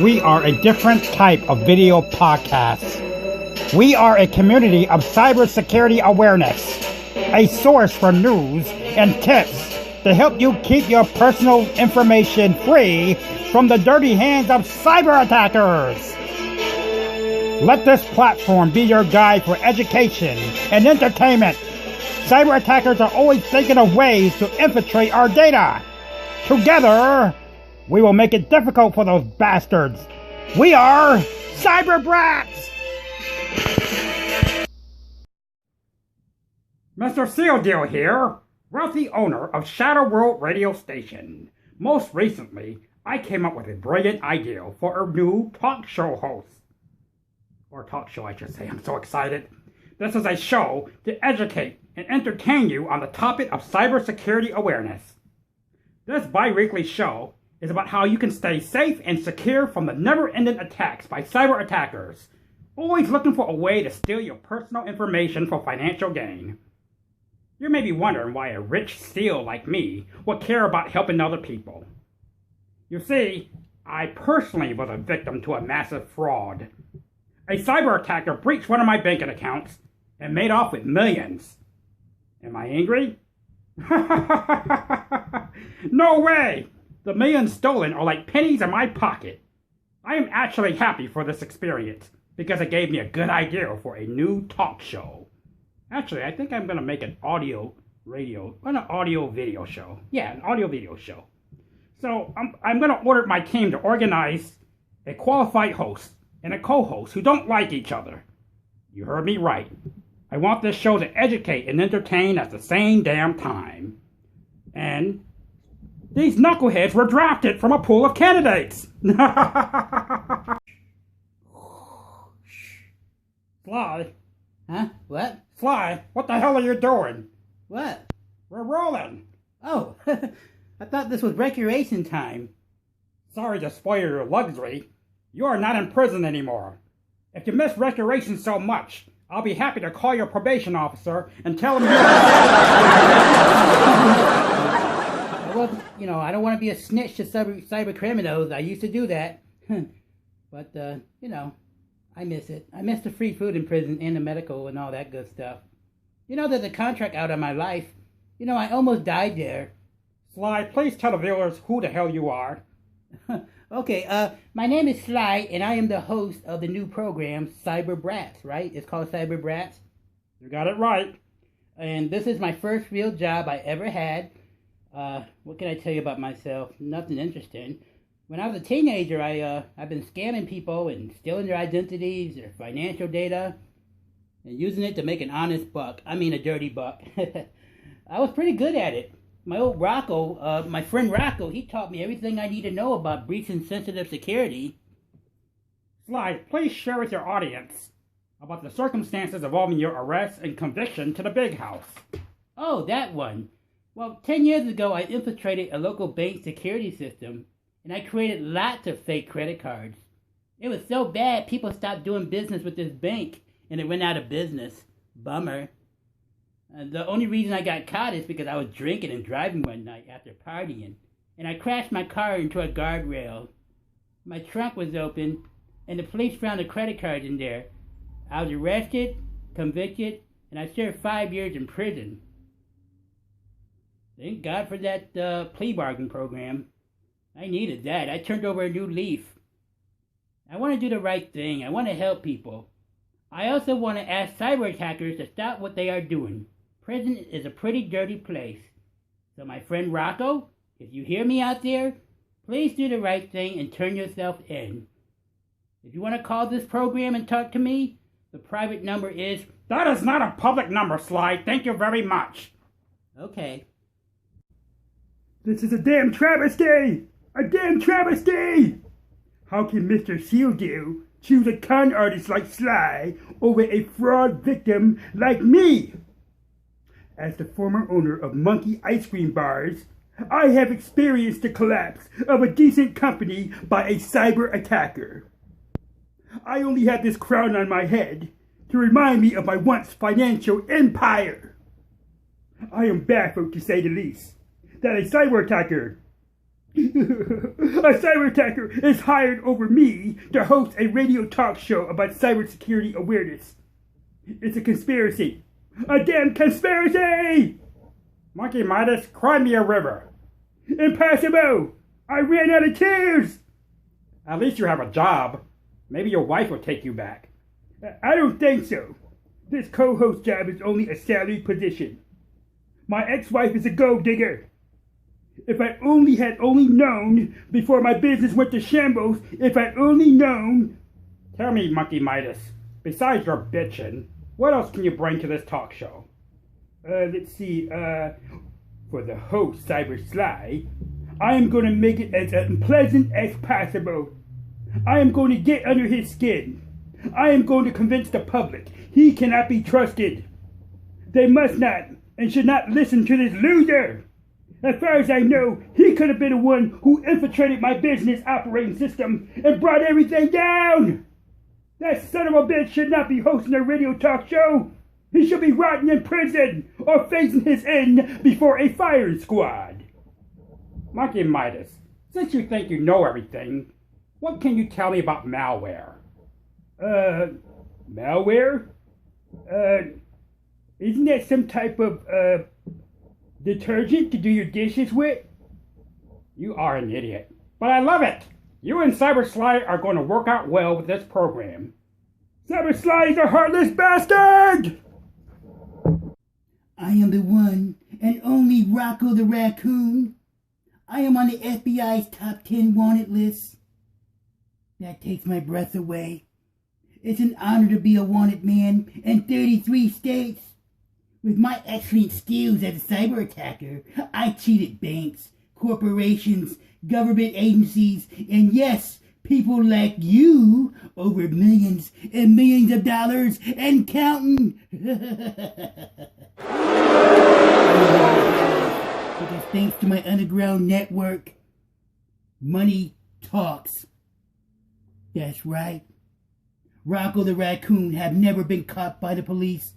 We are a different type of video podcast. We are a community of cybersecurity awareness, a source for news and tips to help you keep your personal information free from the dirty hands of cyber attackers. Let this platform be your guide for education and entertainment. Cyber attackers are always thinking of ways to infiltrate our data. Together, we will make it difficult for those bastards. We are Cyber Brats! Mr. Seal Deal here, wealthy owner of Shadow World Radio Station. Most recently, I came up with a brilliant idea for a new talk show host. Or talk show, I should say. I'm so excited. This is a show to educate and entertain you on the topic of cybersecurity awareness. This bi-weekly show is about how you can stay safe and secure from the never-ending attacks by cyber attackers, always looking for a way to steal your personal information for financial gain. You may be wondering why a rich seal like me would care about helping other people. You see, I personally was a victim to a massive fraud. A cyber attacker breached one of my banking accounts and made off with millions. Am I angry? No way! The millions stolen are like pennies in my pocket. I am actually happy for this experience because it gave me a good idea for a new talk show. Actually, I think I'm going to make an audio video show. Yeah, an audio video show. So I'm going to order my team to organize a qualified host and a co-host who don't like each other. You heard me right. I want this show to educate and entertain at the same damn time. And these knuckleheads were drafted from a pool of candidates. Sly. Huh? What? Sly, what the hell are you doing? What? We're rolling. Oh, I thought this was recreation time. Sorry to spoil your luxury. You are not in prison anymore. If you miss recreation so much, I'll be happy to call your probation officer and tell him Well, I don't want to be a snitch to cyber criminals. I used to do that. But, I miss it. I miss the free food in prison and the medical and all that good stuff. There's a contract out on my life. I almost died there. Sly, please tell the viewers who the hell you are. Okay, my name is Sly, and I am the host of the new program, Cyber Brats, right? It's called Cyber Brats. You got it right. And this is my first real job I ever had. What can I tell you about myself? Nothing interesting. When I was a teenager, I've been scamming people and stealing their identities, their financial data, and using it to make an honest buck. I mean a dirty buck. I was pretty good at it. My old Rocco, my friend Rocco, he taught me everything I need to know about breaching sensitive security. Sly, please share with your audience about the circumstances involving your arrest and conviction to the big house. Oh, that one. Well, 10 years ago, I infiltrated a local bank security system, and I created lots of fake credit cards. It was so bad, people stopped doing business with this bank, and it went out of business. Bummer. The only reason I got caught is because I was drinking and driving one night after partying, and I crashed my car into a guardrail. My trunk was open, and the police found the credit cards in there. I was arrested, convicted, and I served 5 years in prison. Thank God for that plea bargain program. I needed that. I turned over a new leaf. I want to do the right thing. I want to help people. I also want to ask cyber attackers to stop what they are doing. Prison is a pretty dirty place. So my friend Rocco, if you hear me out there, please do the right thing and turn yourself in. If you want to call this program and talk to me, the private number is... That is not a public number, Sly. Thank you very much. Okay. This is a damn travesty! A damn travesty! How can Mr. Sealdew choose a con artist like Sly over a fraud victim like me? As the former owner of Monkey Ice Cream Bars, I have experienced the collapse of a decent company by a cyber attacker. I only have this crown on my head to remind me of my once financial empire. I am baffled, to say the least, that a cyber attacker A cyber attacker is hired over me to host a radio talk show about cybersecurity awareness. It's a conspiracy. A damn conspiracy! Monkey Midas, cry me a river. Impossible! I ran out of tears! At least you have a job. Maybe your wife will take you back. I don't think so. This co-host job is only a salary position. My ex-wife is a gold digger. If I only had known before my business went to shambles, if I'd only known... Tell me, Monkey Midas, besides your bitchin', what else can you bring to this talk show? Let's see, for the host, Cyber Sly, I am going to make it as unpleasant as possible. I am going to get under his skin. I am going to convince the public he cannot be trusted. They must not and should not listen to this loser. As far as I know, he could have been the one who infiltrated my business operating system and brought everything down. That son of a bitch should not be hosting a radio talk show. He should be rotting in prison or facing his end before a firing squad. Monkey Midas, since you think you know everything, what can you tell me about malware? Malware? Isn't that some type of, detergent to do your dishes with? You are an idiot. But I love it! You and Cyber Sly are going to work out well with this program. Cyber Sly is a heartless bastard! I am the one and only Rocco the Raccoon. I am on the FBI's top 10 wanted list. That takes my breath away. It's an honor to be a wanted man in 33 states. With my excellent skills as a cyber attacker, I cheated banks, corporations, government agencies, and yes, people like you over millions and millions of dollars and counting. Because thanks to my underground network, money talks. That's right. Rocco the Raccoon have never been caught by the police,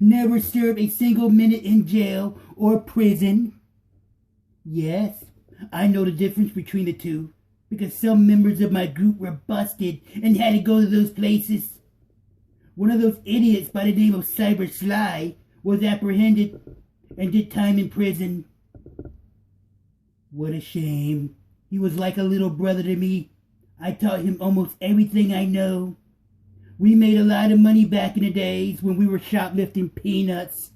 never served a single minute in jail or prison. Yes, I know the difference between the two, because some members of my group were busted and had to go to those places. One of those idiots by the name of Cyber Sly was apprehended and did time in prison. What a shame. He was like a little brother to me. I taught him almost everything I know. We made a lot of money back in the days when we were shoplifting peanuts.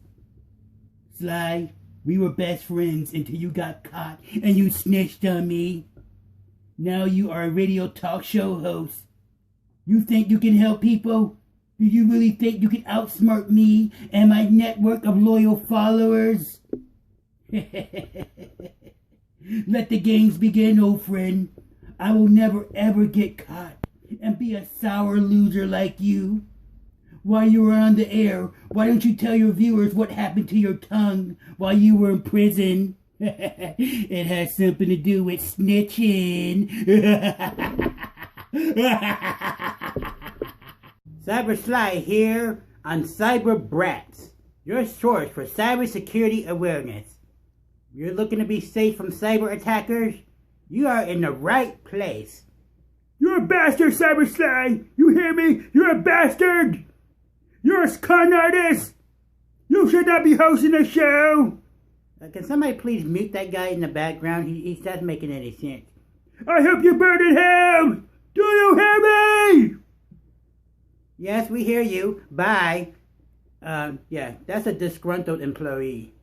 Sly, we were best friends until you got caught and you snitched on me. Now you are a radio talk show host. You think you can help people? Do you really think you can outsmart me and my network of loyal followers? Let the games begin, old friend. I will never ever get caught and be a sour loser like you. While you were on the air, why don't you tell your viewers what happened to your tongue while you were in prison? It has something to do with snitching. Cyber Sly here on Cyber Brats, your source for cybersecurity awareness. You're looking to be safe from cyber attackers? You are in the right place. You're a bastard, Cyber Sly! You hear me? You're a bastard! You're a con artist! You should not be hosting a show! Can somebody please mute that guy in the background? He's not making any sense. I hope you burn in hell! Do you hear me? Yes, we hear you. Bye. Yeah, that's a disgruntled employee.